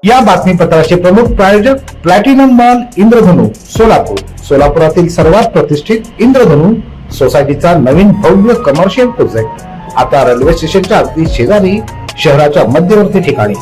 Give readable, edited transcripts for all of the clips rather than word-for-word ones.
या बातमीपत्राचे प्रमुख प्रायोजक प्लॅटिनम मॉल इंद्रधनु सोलापूर. सोलापुरातील सर्वात प्रतिष्ठित इंद्रधनु सोसायटीचा नवीन भव्य कमर्शियल प्रोजेक्ट आता रेल्वे स्टेशनच्या अगदी शेजारी शहराच्या मध्यवर्ती ठिकाणी.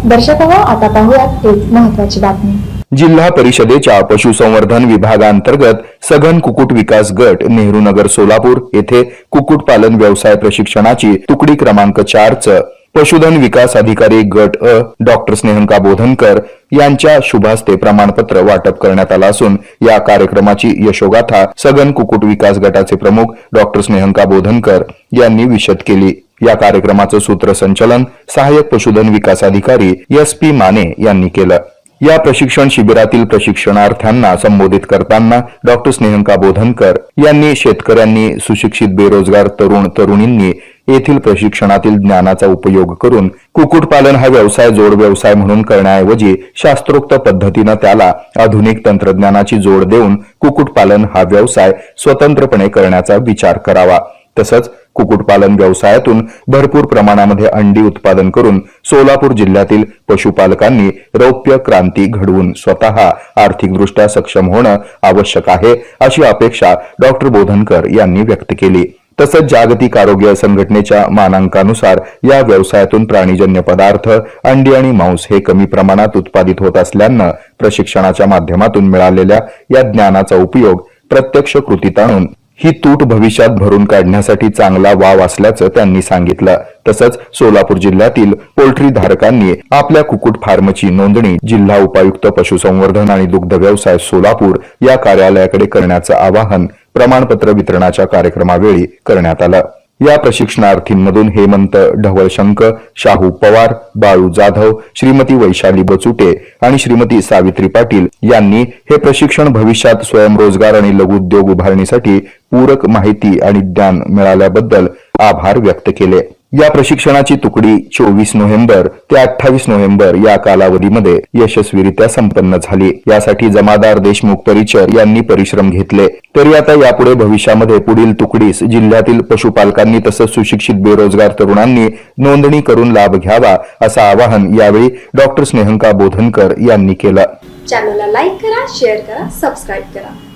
दर्शक हो, आता पाहूयात एक महत्त्वाची बातमी. जिल्हा परिषदेच्या पशुसंवर्धन विभागांतर्गत सघन कुक्कुट विकास गट नेहरू नगर सोलापूर येथे कुक्कुटपालन व्यवसाय प्रशिक्षणाची तुकडी क्रमांक 4 च पशुधन विकास अधिकारी गट अ डॉक्टर स्नेहंका बोधनकर यांच्या शुभास्ते प्रमाणपत्र वाटप करण्यात आलं असून या कार्यक्रमाची यशोगाथा सघन कुक्कुट विकास गटाचे प्रमुख डॉक्टर स्नेहंका बोधनकर यांनी विशद केली. या कार्यक्रमाचं सूत्रसंचालन सहाय्यक पशुधन विकास अधिकारी SP माने यांनी केलं. या प्रशिक्षण शिबिरातील प्रशिक्षणार्थ्यांना संबोधित करताना डॉक्टर स्नेहंका बोधनकर यांनी शेतकऱ्यांनी सुशिक्षित बेरोजगार तरुण तरुणींनी येथील प्रशिक्षणातील ज्ञानाचा उपयोग करून कुक्कुटपालन हा व्यवसाय जोड व्यवसाय म्हणून करण्याऐवजी शास्त्रोक्त पद्धतीने त्याला आधुनिक तंत्रज्ञानाची जोड देऊन कुक्कुटपालन हा व्यवसाय स्वतंत्रपणे करण्याचा विचार करावा. तसंच कुक्कुटपालन व्यवसायातून भरपूर प्रमाणामध्ये अंडी उत्पादन करून सोलापूर जिल्ह्यातील पशुपालकांनी रौप्य क्रांती घडवून स्वतः आर्थिकदृष्ट्या सक्षम होणं आवश्यक आहे अशी अपेक्षा डॉक्टर बोधनकर यांनी व्यक्त केली. तसंच जागतिक आरोग्य संघटनेच्या मानांकानुसार या व्यवसायातून प्राणीजन्य पदार्थ अंडी आणि मांस हे कमी प्रमाणात उत्पादित होत असल्यानं प्रशिक्षणाच्या माध्यमातून मिळालेल्या या ज्ञानाचा उपयोग प्रत्यक्ष कृतीत आणून ही तूट भविष्यात भरून काढण्यासाठी चांगला वाव असल्याचं त्यांनी सांगितलं. तसंच सोलापूर जिल्ह्यातील पोल्ट्री धारकांनी आपल्या कुक्कुट फार्मची नोंदणी जिल्हा उपायुक्त पशुसंवर्धन आणि दुग्ध व्यवसाय सोलापूर या कार्यालयाकडे करण्याचं आवाहन प्रमाणपत्र वितरणाच्या कार्यक्रमावेळी करण्यात आलं. या प्रशिक्षणार्थींमधून हेमंत ढवळशंक, शाहू पवार, बाळू जाधव, श्रीमती वैशाली बचुटे आणि श्रीमती सावित्री पाटील यांनी हे प्रशिक्षण भविष्यात स्वयंरोजगार आणि लघुउद्योग उभारणीसाठी पूरक माहिती आणि ज्ञान मिळाल्याबद्दल आभार व्यक्त केले. या प्रशिक्षणाची तुकडी 24 नोव्हेंबर ते 28 नोव्हेंबर या कालावधीमध्ये यशस्वीरित्या संपन्न झाली. यासाठी जमादार देशमुख परिचर यांनी परिश्रम घेतले. तरी आता यापुढे भविष्यामध्ये पुढील तुकडीस जिल्ह्यातील पशुपालकांनी तसंच सुशिक्षित बेरोजगार तरुणांनी नोंदणी करून लाभ घ्यावा असं आवाहन यावेळी डॉक्टर स्नेहंका बोधनकर यांनी केलं. चॅनलला लाईक करा, शेअर करा, सबस्क्राईब करा.